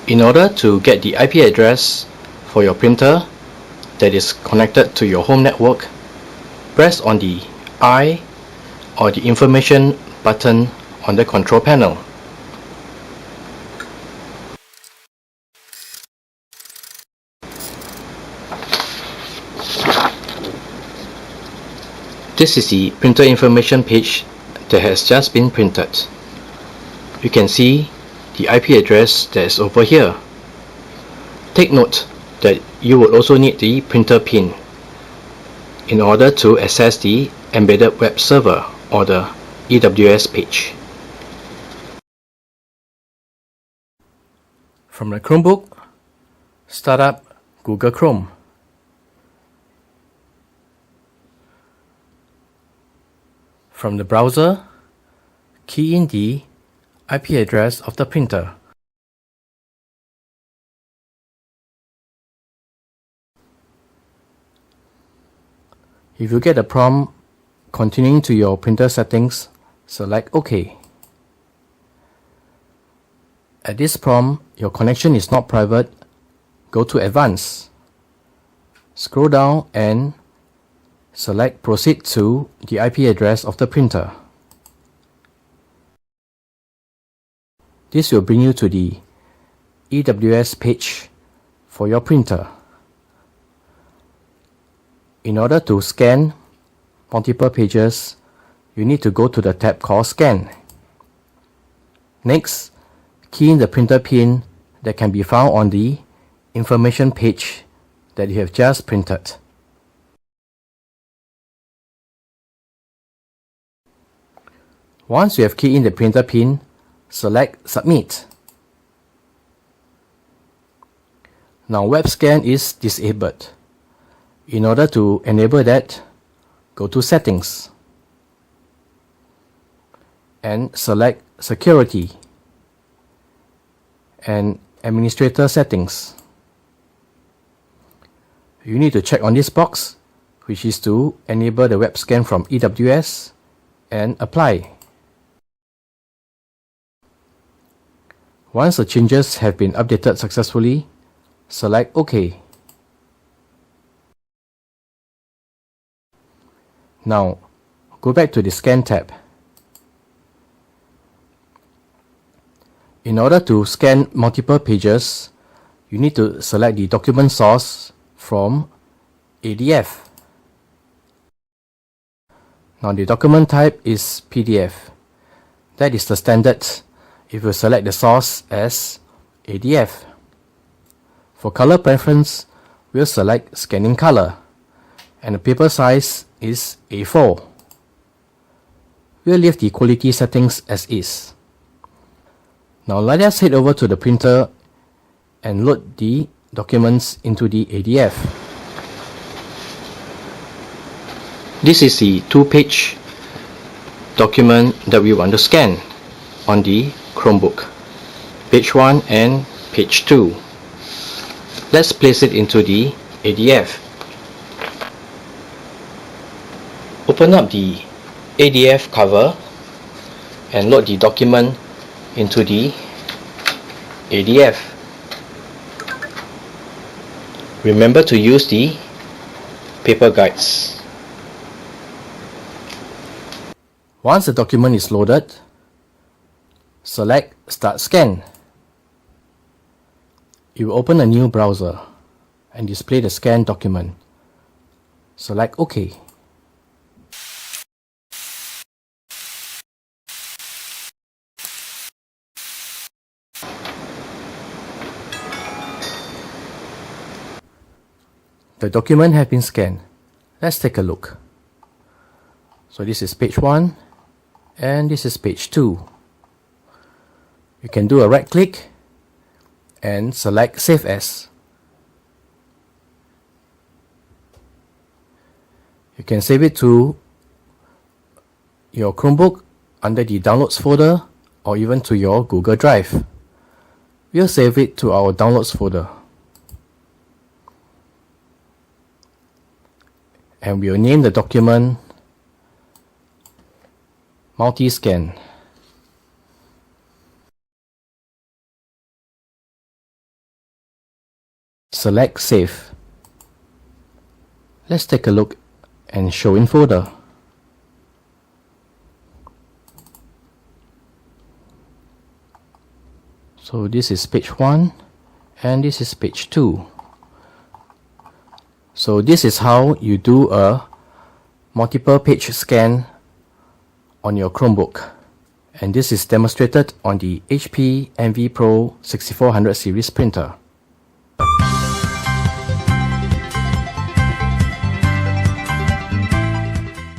In order to get the IP address for your printer that is connected to your home network, press on the I or the information button on the control panel. This is the printer information page that has just been printed. You can see the IP address that is over here. Take note that you will also need the printer pin in order to access the embedded web server or the EWS page. From the Chromebook, start up Google Chrome. From the browser, key in the IP address of the printer. If you get a prompt continuing to your printer settings, select OK. At this prompt, your connection is not private, go to Advanced. Scroll down and select Proceed to the IP address of the printer. This will bring you to the EWS page for your printer. In order to scan multiple pages, you need to go to the tab called Scan. Next, key in the printer pin that can be found on the information page that you have just printed. Once you have keyed in the printer pin, select Submit. Now Webscan is disabled. In order to enable that, go to Settings and select Security and Administrator Settings. You need to check on this box, which is to enable the Webscan from EWS, and Apply. Once the changes have been updated successfully, select OK. Now, go back to the Scan tab. In order to scan multiple pages, you need to select the document source from ADF. Now the document type is PDF. That is the standard if you select the source as ADF. For color preference, we'll select Scanning Color, and the paper size is A4. We'll leave the quality settings as is. Now let us head over to the printer and load the documents into the ADF. This is the two-page document that we want to scan on the Chromebook. Page 1 and page 2. Let's place it into the ADF. Open up the ADF cover and load the document into the ADF. Remember to use the paper guides. Once the document is loaded, select Start Scan. It will open a new browser and display the scanned document. Select OK. The document has been scanned. Let's take a look. So this is page 1 and this is page 2. You can do a right click and select Save As. You can save it to your Chromebook under the Downloads folder or even to your Google Drive. We'll save it to our Downloads folder. And we'll name the document Multi-Scan. select Save. Let's take a look and show in folder. So this is page 1 and this is page 2. So this is how you do a multiple page scan on your Chromebook, and this is demonstrated on the HP Envy Pro 6400 series printer.